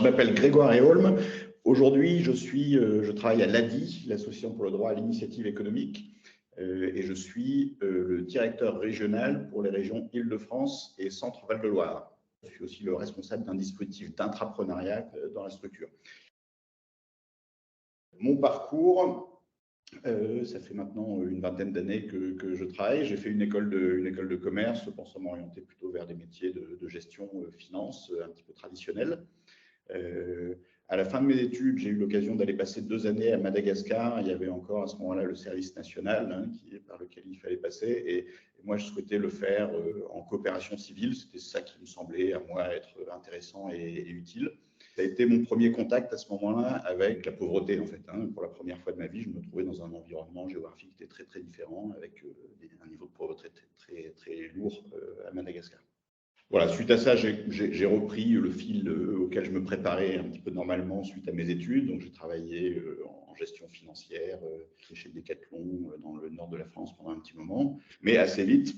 Je m'appelle Grégoire Eholm. Aujourd'hui, je travaille à l'ADI, l'Association pour le droit à l'initiative économique, et je suis le directeur régional pour les régions Île-de-France et Centre-Val de Loire. Je suis aussi le responsable d'un dispositif d'intrapreneuriat dans la structure. Mon parcours, ça fait maintenant une vingtaine d'années que je travaille. J'ai fait une école de commerce, pensant m'orienter plutôt vers des métiers de gestion, finance, un petit peu traditionnels. À la fin de mes études, j'ai eu l'occasion d'aller passer 2 années à Madagascar. Il y avait encore à ce moment-là le service national par lequel il fallait passer. Et moi, je souhaitais le faire en coopération civile. C'était ça qui me semblait à moi être intéressant et utile. Ça a été mon premier contact à ce moment-là avec la pauvreté, en fait. Pour la première fois de ma vie, je me trouvais dans un environnement géographique qui était très, très différent, avec un niveau de pauvreté très, très lourd à Madagascar. Voilà, suite à ça, j'ai repris le fil auquel je me préparais un petit peu normalement suite à mes études. Donc, j'ai travaillé en gestion financière chez Decathlon dans le nord de la France pendant un petit moment. Mais assez vite,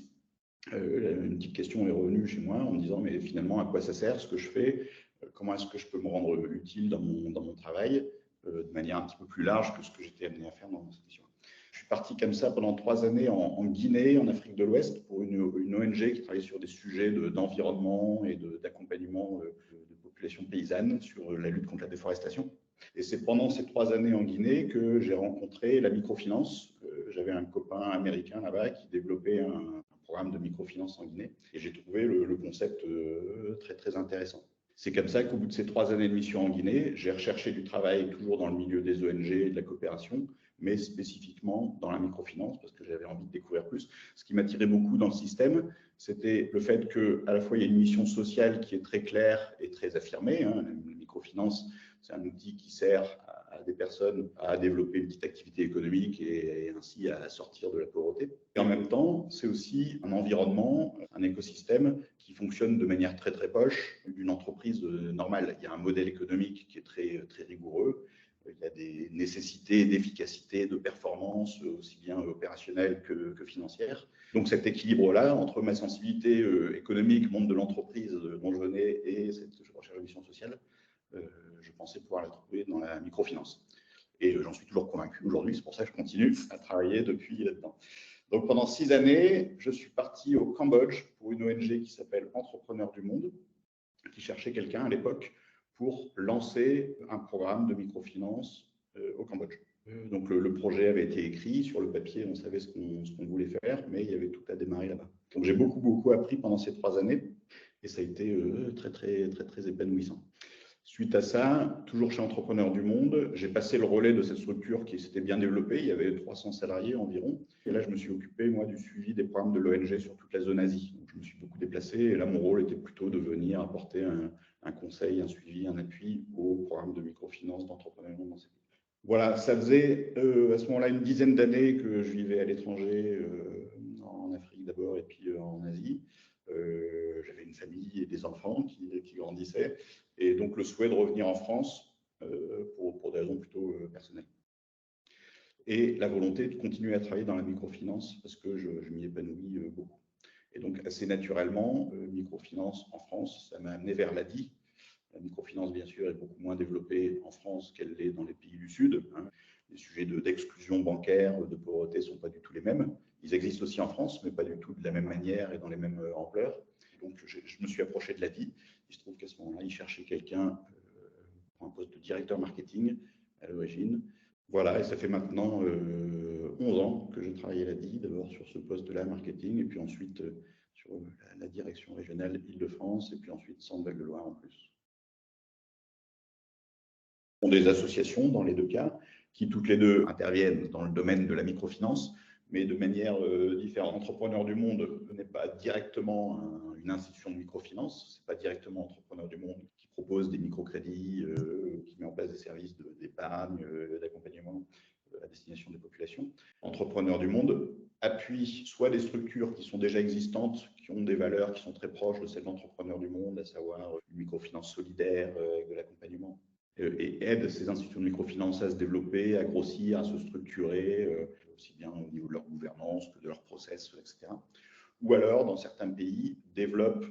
une petite question est revenue chez moi en me disant, mais finalement, à quoi ça sert ce que je fais? Comment est-ce que je peux me rendre utile dans mon travail de manière un petit peu plus large que ce que j'étais amené à faire dans cette mission? Je suis parti comme ça pendant 3 années en Guinée, en Afrique de l'Ouest, pour une ONG qui travaillait sur des sujets d'environnement et d'accompagnement de populations paysannes sur la lutte contre la déforestation. Et c'est pendant ces 3 années en Guinée que j'ai rencontré la microfinance. J'avais un copain américain là-bas qui développait un programme de microfinance en Guinée. Et j'ai trouvé le concept très, très intéressant. C'est comme ça qu'au bout de ces 3 années de mission en Guinée, j'ai recherché du travail toujours dans le milieu des ONG et de la coopération, mais spécifiquement dans la microfinance, parce que j'avais envie de découvrir plus. Ce qui m'attirait beaucoup dans le système, c'était le fait qu'à la fois, il y a une mission sociale qui est très claire et très affirmée. La microfinance, c'est un outil qui sert à des personnes à développer une petite activité économique et ainsi à sortir de la pauvreté. Et en même temps, c'est aussi un environnement, un écosystème qui fonctionne de manière très, très proche d'une entreprise normale. Il y a un modèle économique qui est très, très rigoureux. Il y a des nécessités d'efficacité, de performance, aussi bien opérationnelle que financière. Donc cet équilibre-là, entre ma sensibilité économique, monde de l'entreprise dont je venais, et cette recherche de mission sociale, je pensais pouvoir la trouver dans la microfinance. Et j'en suis toujours convaincu aujourd'hui, c'est pour ça que je continue à travailler depuis là-dedans. Donc pendant 6 années, je suis parti au Cambodge pour une ONG qui s'appelle Entrepreneurs du Monde, qui cherchait quelqu'un à l'époque pour lancer un programme de microfinance au Cambodge. Donc le projet avait été écrit, sur le papier, on savait ce qu'on voulait faire, mais il y avait tout à démarrer là-bas. Donc j'ai beaucoup appris pendant ces 3 années et ça a été très, très, très, très épanouissant. Suite à ça, toujours chez Entrepreneurs du Monde, j'ai passé le relais de cette structure qui s'était bien développée. Il y avait 300 salariés environ. Et là, je me suis occupé, moi, du suivi des programmes de l'ONG sur toute la zone Asie. Donc, je me suis beaucoup déplacé. Et là, mon rôle était plutôt de venir apporter un conseil, un suivi, un appui au programme de microfinance d'Entrepreneurs du Monde dans ces pays. Voilà, ça faisait à ce moment-là une dizaine d'années que je vivais à l'étranger, en Afrique d'abord et puis en Asie. J'avais une famille et des enfants qui grandissaient. Et donc, le souhait de revenir en France pour des raisons plutôt personnelles. Et la volonté de continuer à travailler dans la microfinance parce que je m'y épanouis beaucoup. Et donc, assez naturellement, microfinance en France, ça m'a amené vers l'ADI. La microfinance, bien sûr, est beaucoup moins développée en France qu'elle l'est dans les pays du Sud. Les sujets d'exclusion bancaire, de pauvreté ne sont pas du tout les mêmes. Ils existent aussi en France, mais pas du tout de la même manière et dans les mêmes ampleurs. Donc, je me suis approché de l'ADI. Il se trouve qu'à ce moment-là, il cherchait quelqu'un pour un poste de directeur marketing à l'origine. Voilà, et ça fait maintenant 11 ans que je travaille à l'ADI, d'abord sur ce poste-là, marketing, et puis ensuite sur la direction régionale Île-de-France, et puis ensuite Centre-Val de Loire en plus. Ce sont des associations dans les 2 cas, qui toutes les 2 interviennent dans le domaine de la microfinance, mais de manière différente. Entrepreneurs du Monde n'est pas directement une institution de microfinance, c'est pas directement Entrepreneurs du Monde qui propose des microcrédits, qui met en place des services d'épargne, d'accompagnement à destination des populations. Entrepreneurs du Monde appuie soit des structures qui sont déjà existantes, qui ont des valeurs qui sont très proches de celles d'Entrepreneurs du Monde, à savoir une microfinance solidaire avec de l'accompagnement, et aide ces institutions de microfinance à se développer, à grossir, à se structurer, aussi bien au niveau de leur gouvernance que de leur process, etc. Ou alors, dans certains pays, développent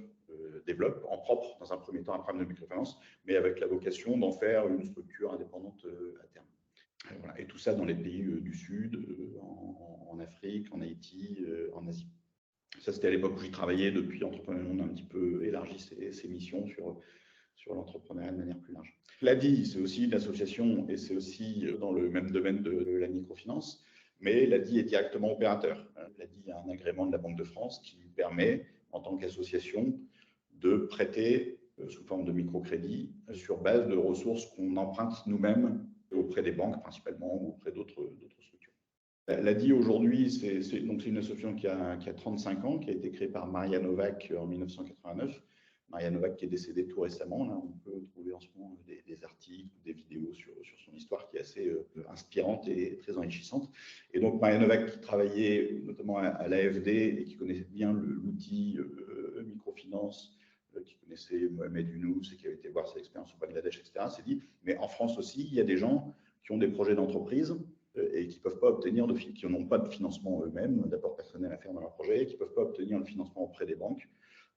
développe en propre, dans un premier temps, un programme de microfinance, mais avec la vocation d'en faire une structure indépendante à terme. Voilà. Et tout ça dans les pays du Sud, en Afrique, en Haïti, en Asie. Ça, c'était à l'époque où j'y travaillais. Depuis, Entrepreneur du Monde a un petit peu élargi ses missions sur l'entrepreneuriat de manière plus large. L'ADI, c'est aussi une association et c'est aussi dans le même domaine de la microfinance, mais l'ADI est directement opérateur. L'ADI a un agrément de la Banque de France qui lui permet, en tant qu'association, de prêter sous forme de microcrédit sur base de ressources qu'on emprunte nous-mêmes auprès des banques principalement ou auprès d'autres structures. L'ADI aujourd'hui, c'est une association qui a 35 ans, qui a été créée par Maria Novak en 1989. Maria Novak qui est décédée tout récemment. Là, on peut trouver en ce moment des articles, des vidéos sur son histoire qui est assez inspirante et très enrichissante. Et donc Maria Novak qui travaillait notamment à l'AFD et qui connaissait bien l'outil microfinance, qui connaissait Mohamed Younous et qui avait été voir ses expériences au Bangladesh, etc., s'est dit, mais en France aussi, il y a des gens qui ont des projets d'entreprise et qui peuvent pas obtenir qui n'ont pas de financement eux-mêmes, d'apport personnel à faire dans leur projet, et qui ne peuvent pas obtenir le financement auprès des banques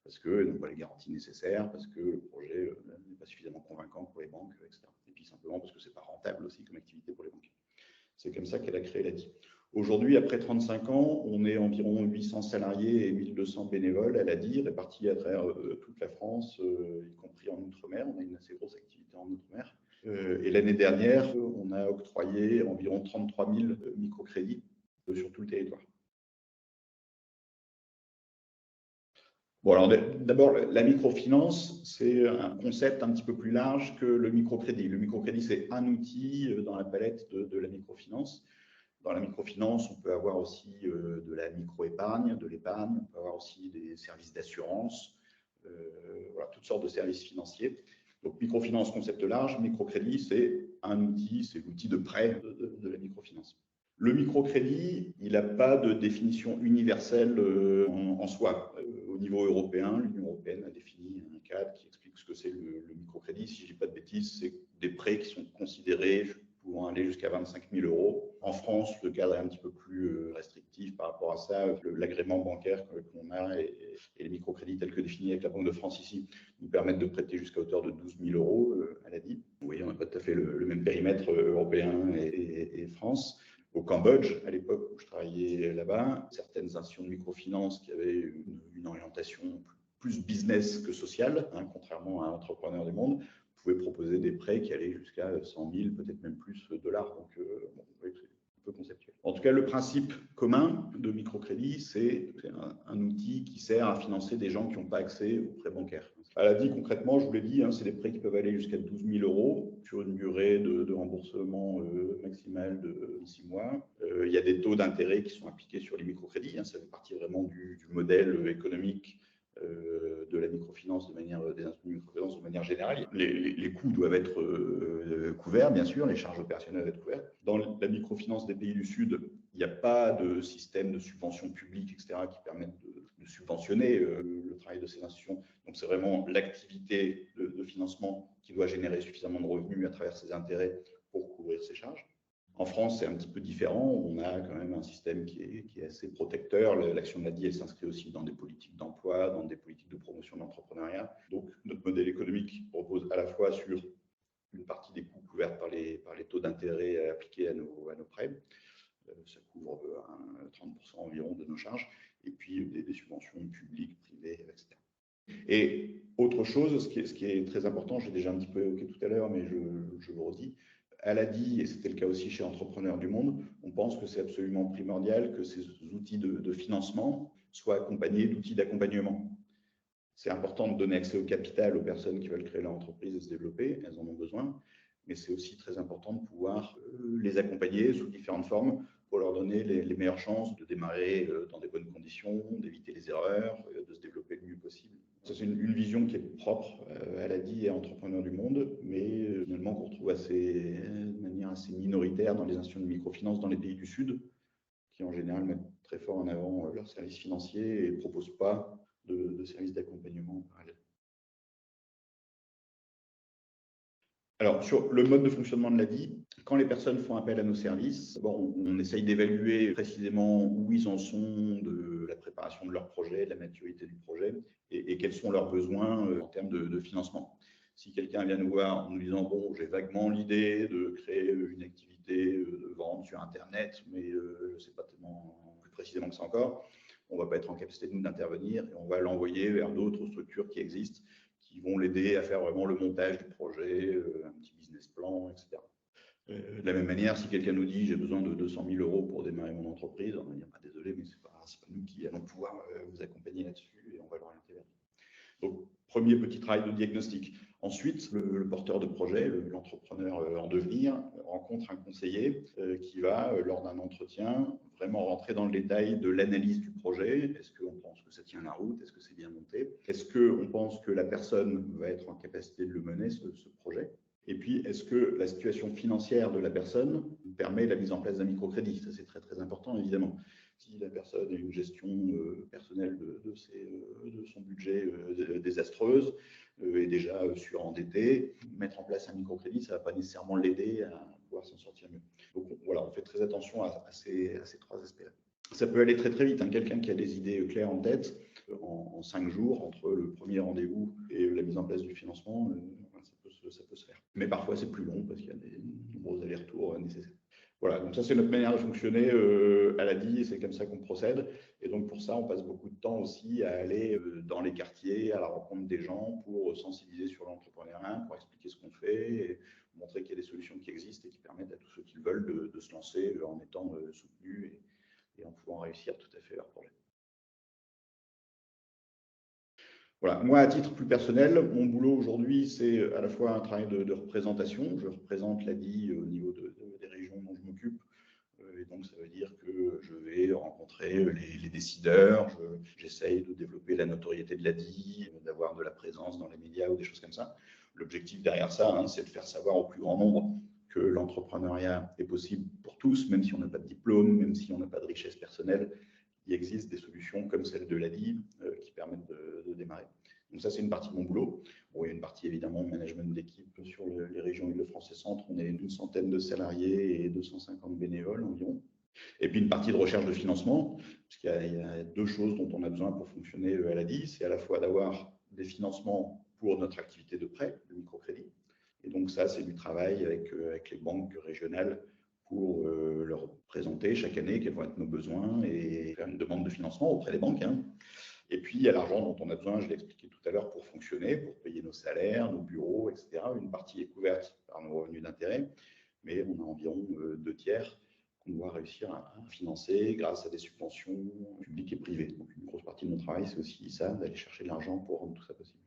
parce qu'ils n'ont pas les garanties nécessaires, parce que le projet n'est pas suffisamment convaincant pour les banques, etc. Et puis simplement parce que ce n'est pas rentable aussi comme activité pour les banques. C'est comme ça qu'elle a créé l'ADI. Aujourd'hui, après 35 ans, on est environ 800 salariés et 1200 bénévoles à l'ADI, répartis à travers toute la France, y compris en Outre-mer. On a une assez grosse activité en Outre-mer. Et l'année dernière, on a octroyé environ 33 000 microcrédits sur tout le territoire. Bon, alors d'abord, la microfinance, c'est un concept un petit peu plus large que le microcrédit. Le microcrédit, c'est un outil dans la palette de la microfinance. Dans la microfinance, on peut avoir aussi de la micro-épargne, de l'épargne, on peut avoir aussi des services d'assurance, voilà, toutes sortes de services financiers. Donc, microfinance, concept large, microcrédit, c'est un outil, c'est l'outil de prêt de la microfinance. Le microcrédit, il n'a pas de définition universelle en soi. Au niveau européen, l'Union européenne a défini un cadre qui explique ce que c'est le microcrédit. Si je ne dis pas de bêtises, c'est des prêts qui sont considérés pouvant aller jusqu'à 25 000 euros. En France, le cadre est un petit peu plus restrictif par rapport à ça. L'agrément bancaire qu'on a et les microcrédits tels que définis avec la Banque de France ici nous permettent de prêter jusqu'à hauteur de 12 000 euros à l'ADI. Vous voyez, on n'a pas tout à fait le même périmètre européen et France. Au Cambodge, à l'époque où je travaillais là-bas, certaines institutions de microfinance qui avaient une orientation plus business que sociale, contrairement à Entrepreneur du Monde, pouvaient proposer des prêts qui allaient jusqu'à 100 000, peut-être même plus dollars. Donc, bon, c'est un peu conceptuel. En tout cas, le principe commun de microcrédit, c'est un outil qui sert à financer des gens qui n'ont pas accès aux prêts bancaires. À l'ADI, concrètement, je vous l'ai dit, c'est des prêts qui peuvent aller jusqu'à 12 000 euros sur une durée de remboursement maximale de 6 mois. Il y a des taux d'intérêt qui sont appliqués sur les microcrédits. Ça fait partie vraiment du modèle économique de la microfinance, des instruments de microfinance de manière générale. Les coûts doivent être couverts, bien sûr, les charges opérationnelles doivent être couvertes. Dans la microfinance des pays du Sud, il n'y a pas de système de subvention publique, etc., qui permettent de subventionner le travail de ces institutions. Donc, c'est vraiment l'activité de financement qui doit générer suffisamment de revenus à travers ces intérêts pour couvrir ces charges. En France, c'est un petit peu différent. On a quand même un système qui est assez protecteur. L'action de l'ADI, elle s'inscrit aussi dans des politiques d'emploi, dans des politiques de promotion de l'entrepreneuriat. Donc, notre modèle économique repose à la fois sur une partie des coûts couverts par les taux d'intérêt appliqués à nos prêts. Ça couvre 30% environ de nos charges. Et puis, des subventions publiques, privées, etc. Et autre chose, ce qui est très important, j'ai déjà un petit peu évoqué tout à l'heure, mais je le redis, à l'ADI, et c'était le cas aussi chez Entrepreneurs du Monde, on pense que c'est absolument primordial que ces outils de financement soient accompagnés d'outils d'accompagnement. C'est important de donner accès au capital aux personnes qui veulent créer leur entreprise et se développer, elles en ont besoin, mais c'est aussi très important de pouvoir les accompagner sous différentes formes pour leur donner les meilleures chances de démarrer dans des bonnes conditions, d'éviter les erreurs, de se développer le mieux possible. Ça, c'est une vision qui est propre à l'ADI et à Entrepreneurs du Monde, mais finalement qu'on retrouve de manière assez minoritaire dans les institutions de microfinance dans les pays du Sud, qui en général mettent très fort en avant leurs services financiers et ne proposent pas de services d'accompagnement en parallèle. Alors, sur le mode de fonctionnement de l'ADI, quand les personnes font appel à nos services, bon, on essaye d'évaluer précisément où ils en sont de la préparation de leur projet, de la maturité du projet et quels sont leurs besoins en termes de financement. Si quelqu'un vient nous voir en nous disant « bon, j'ai vaguement l'idée de créer une activité de vente sur Internet, mais je ne sais pas tellement plus précisément que ça encore », on ne va pas être en capacité, nous, d'intervenir et on va l'envoyer vers d'autres structures qui existent, qui vont l'aider à faire vraiment le montage du projet, un petit business plan, etc. De la même manière, si quelqu'un nous dit j'ai besoin de 200 000 euros pour démarrer mon entreprise, on va dire désolé, mais ce n'est pas nous qui allons pouvoir vous accompagner là-dessus et on va l'orienter vers. Donc, premier petit travail de diagnostic. Ensuite, le porteur de projet, l'entrepreneur en devenir, rencontre un conseiller qui va, lors d'un entretien, vraiment rentrer dans le détail de l'analyse du projet. Est-ce qu'on pense que ça tient la route? Est-ce que c'est bien monté? Est-ce qu'on pense que la personne va être en capacité de le mener, ce projet? Et puis, est-ce que la situation financière de la personne permet la mise en place d'un microcrédit? Ça, c'est très, très important, évidemment. Si la personne a une gestion personnelle de son budget désastreuse, est déjà surendettée, mettre en place un microcrédit, ça ne va pas nécessairement l'aider à pouvoir s'en sortir mieux. Donc voilà, on fait très attention à ces trois aspects-là. Ça peut aller très très vite. Quelqu'un qui a des idées claires en tête, en 5 jours, entre le premier rendez-vous et la mise en place du financement, ça peut se faire. Mais parfois, c'est plus long parce qu'il y a des nombreux allers-retours nécessaires. Voilà, donc ça, c'est notre manière de fonctionner à l'ADI et c'est comme ça qu'on procède. Et donc, pour ça, on passe beaucoup de temps aussi à aller dans les quartiers, à la rencontre des gens pour sensibiliser sur l'entrepreneuriat, pour expliquer ce qu'on fait et montrer qu'il y a des solutions qui existent et qui permettent à tous ceux qui le veulent de se lancer en étant soutenus et en pouvant réussir tout à fait leur projet. Voilà. Moi, à titre plus personnel, mon boulot aujourd'hui, c'est à la fois un travail de représentation. Je représente l'ADI au niveau des régions dont je m'occupe. Et donc, ça veut dire que je vais rencontrer les décideurs, j'essaye de développer la notoriété de l'ADI, d'avoir de la présence dans les médias ou des choses comme ça. L'objectif derrière ça, c'est de faire savoir au plus grand nombre que l'entrepreneuriat est possible pour tous, même si on n'a pas de diplôme, même si on n'a pas de richesse personnelle. Il existe des solutions comme celle de l'ADI qui permettent de démarrer. Donc ça, c'est une partie de mon boulot. Bon, il y a une partie évidemment management d'équipe sur les régions Île-de-France et Centre. On est une centaine de salariés et 250 bénévoles environ. Et puis une partie de recherche de financement, parce qu'il y a deux choses dont on a besoin pour fonctionner à l'ADI. C'est à la fois d'avoir des financements pour notre activité de prêt, de microcrédit. Et donc ça, c'est du travail avec les banques régionales pour leur présenter chaque année quels vont être nos besoins et faire une demande de financement auprès des banques. Et puis, il y a l'argent dont on a besoin, je l'ai expliqué tout à l'heure, pour fonctionner, pour payer nos salaires, nos bureaux, etc. Une partie est couverte par nos revenus d'intérêt, mais on a environ 2/3 qu'on doit réussir à financer grâce à des subventions publiques et privées. Donc, une grosse partie de mon travail, c'est aussi ça, d'aller chercher de l'argent pour rendre tout ça possible.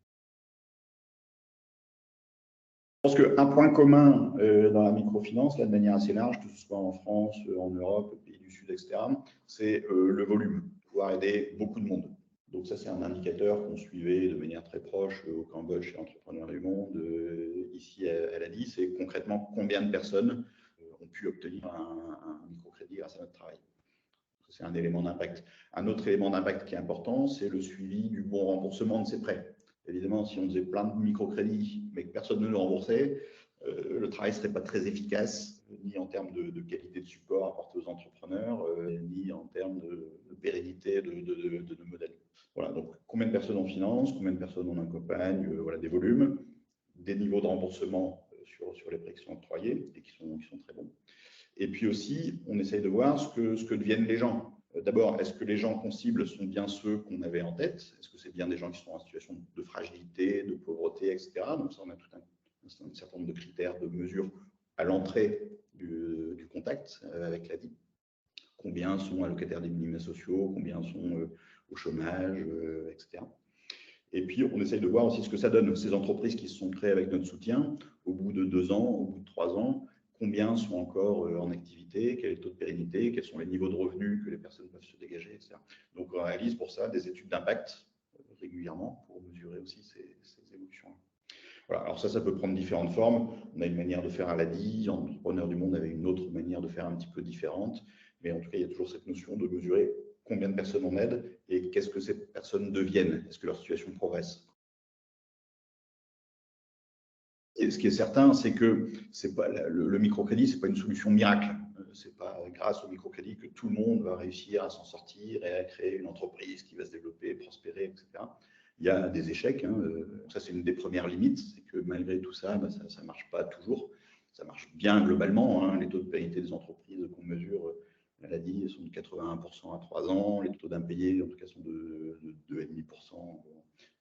Je pense qu'un point commun dans la microfinance, là, de manière assez large, que ce soit en France, en Europe, aux pays du Sud, etc., c'est le volume, pouvoir aider beaucoup de monde. Donc ça, c'est un indicateur qu'on suivait de manière très proche au Cambodge chez Entrepreneurs du Monde, ici à l'ADI, c'est concrètement combien de personnes ont pu obtenir un microcrédit grâce à notre travail. C'est un élément d'impact. Un autre élément d'impact qui est important, c'est le suivi du bon remboursement de ces prêts. Évidemment, si on faisait plein de microcrédits, mais que personne ne nous remboursait, le travail ne serait pas très efficace, ni en termes de qualité de support apporté aux entrepreneurs, ni en termes de pérennité de nos modèles. Voilà, donc combien de personnes on finance, combien de personnes on accompagne, voilà, des volumes, des niveaux de remboursement sur les prêts qui sont octroyés et qui sont très bons. Et puis aussi, on essaye de voir ce que deviennent les gens. D'abord, est-ce que les gens qu'on cible sont bien ceux qu'on avait en tête? Est-ce que c'est bien des gens qui sont en situation de fragilité, de pauvreté, etc. Donc ça, on a tout un certain nombre de critères, de mesures à l'entrée du contact avec l'ADI. Combien sont allocataires des minima sociaux, combien sont au chômage, etc. Et puis, on essaye de voir aussi ce que ça donne. Ces entreprises qui se sont créées avec notre soutien, au bout de 2 ans, au bout de 3 ans, combien sont encore en activité, quel est le taux de pérennité, quels sont les niveaux de revenus que les personnes peuvent se dégager, etc. Donc, on réalise pour ça des études d'impact régulièrement pour mesurer aussi ces évolutions. Voilà. Alors ça peut prendre différentes formes. On a une manière de faire à l'ADI, Entrepreneurs du Monde avait une autre manière de faire un petit peu différente, mais en tout cas, il y a toujours cette notion de mesurer combien de personnes on aide et qu'est-ce que ces personnes deviennent, est-ce que leur situation progresse. Et ce qui est certain, c'est que le microcrédit, c'est pas une solution miracle. C'est pas grâce au microcrédit que tout le monde va réussir à s'en sortir et à créer une entreprise qui va se développer, prospérer, etc. Il y a des échecs. Ça, c'est une des premières limites. C'est que malgré tout ça, ça ne marche pas toujours. Ça marche bien globalement. Les taux de pérennité des entreprises qu'on mesure, elle a dit, sont de 81% à 3 ans. Les taux d'impayés, en tout cas, sont de 2,5%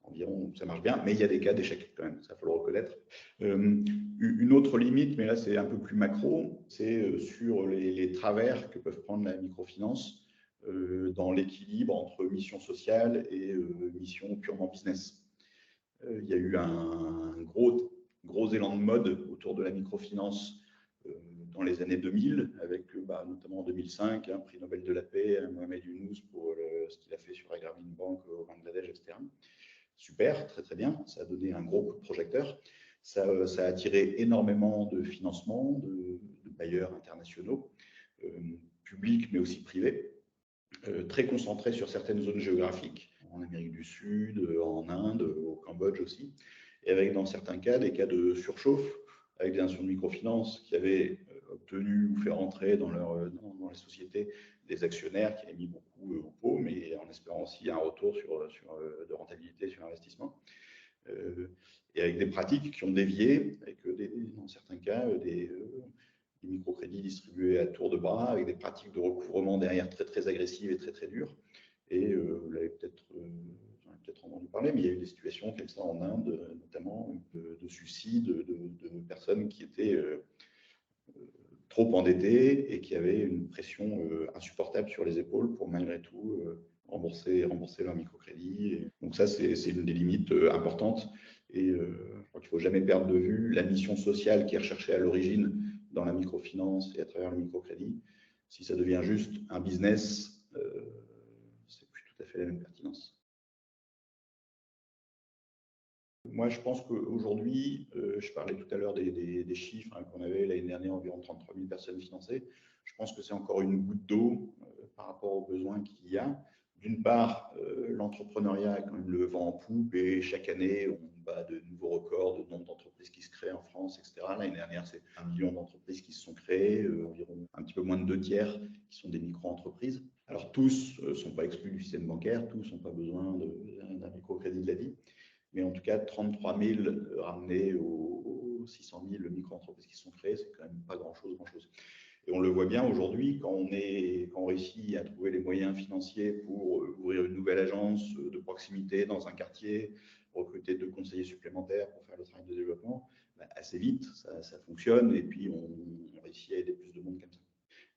environ. Ça marche bien, mais il y a des cas d'échec quand même, ça faut le reconnaître. Une autre limite, mais là c'est un peu plus macro, c'est sur les travers que peuvent prendre la microfinance dans l'équilibre entre mission sociale et mission purement business. Il y a eu un gros élan de mode autour de la microfinance dans les années 2000, avec notamment en 2005, un prix Nobel de la paix à Mohamed Younous pour ce qu'il a fait sur Agrimin Bank au Bangladesh, etc. Super, très bien, ça a donné un gros coup de projecteur. Ça a attiré énormément de financements, de bailleurs internationaux, publics mais aussi privés, très concentrés sur certaines zones géographiques, en Amérique du Sud, en Inde, au Cambodge aussi, et avec dans certains cas des cas de surchauffe, avec des institutions de microfinance qui avaient obtenu ou fait rentrer dans les sociétés des actionnaires qui avaient mis beaucoup au pot, mais en espérant aussi un retour de rentabilité sur investissement. Et avec des pratiques qui ont dévié, avec dans certains cas des microcrédits distribués à tour de bras, avec des pratiques de recouvrement derrière très agressives et très dures. Et vous l'avez peut-être entendu parler, mais il y a eu des situations comme ça en Inde, notamment de suicides de personnes qui étaient trop endettées et qui avaient une pression insupportable sur les épaules pour malgré tout rembourser leur microcrédit. Donc ça, c'est une des limites importantes. Et je crois qu'il ne faut jamais perdre de vue la mission sociale qui est recherchée à l'origine dans la microfinance et à travers le microcrédit. Si ça devient juste un business, c'est plus tout à fait la même pertinence. Moi, je pense qu'aujourd'hui, je parlais tout à l'heure des chiffres qu'on avait l'année dernière, environ 33 000 personnes financées. Je pense que c'est encore une goutte d'eau par rapport aux besoins qu'il y a. D'une part, l'entrepreneuriat a quand même le vent en poupe et chaque année, on bat de nouveaux records de nombre d'entreprises qui se créent en France, etc. L'année dernière, c'est 1 million d'entreprises qui se sont créées, environ un petit peu moins de 2/3 qui sont des micro-entreprises. Alors tous ne sont pas exclus du système bancaire, tous n'ont pas besoin d'un microcrédit de la vie. Mais en tout cas, 33 000 ramenés aux 600 000 micro-entreprises qui sont créées, c'est quand même pas grand-chose. Et on le voit bien aujourd'hui, quand on réussit à trouver les moyens financiers pour ouvrir une nouvelle agence de proximité dans un quartier, recruter 2 conseillers supplémentaires pour faire le travail de développement, assez vite, ça fonctionne et puis on réussit à aider plus de monde comme ça.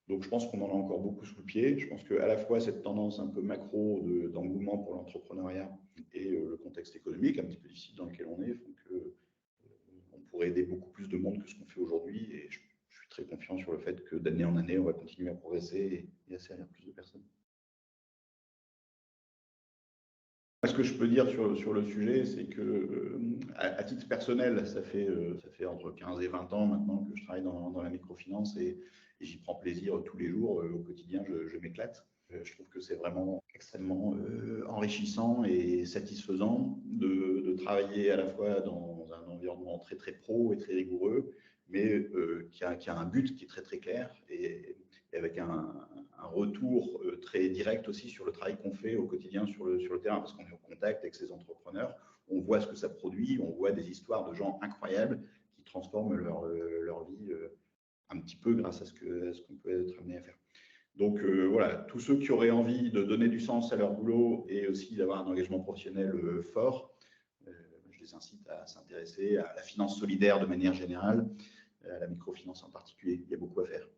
Donc, je pense qu'on en a encore beaucoup sous le pied. Je pense qu'à la fois, cette tendance un peu macro d'engouement pour l'entrepreneuriat et le contexte économique un petit peu difficile dans lequel on est font qu'on pourrait aider beaucoup plus de monde que ce qu'on fait aujourd'hui. Et je suis très confiant sur le fait que d'année en année, on va continuer à progresser et à servir plus de personnes. Ce que je peux dire sur le sujet, c'est que, à titre personnel, ça fait entre 15 et 20 ans maintenant que je travaille dans la microfinance et j'y prends plaisir tous les jours. Au quotidien, je m'éclate. Je trouve que c'est vraiment extrêmement enrichissant et satisfaisant de travailler à la fois dans un environnement très pro et très rigoureux, mais qui a un but qui est très clair et avec un retour très direct aussi sur le travail qu'on fait au quotidien sur le terrain, parce qu'on est en contact avec ces entrepreneurs, on voit ce que ça produit, on voit des histoires de gens incroyables qui transforment leur vie un petit peu grâce à ce qu'on peut être amené à faire. Donc voilà, tous ceux qui auraient envie de donner du sens à leur boulot et aussi d'avoir un engagement professionnel fort, je les incite à s'intéresser à la finance solidaire de manière générale, à la microfinance en particulier. Il y a beaucoup à faire.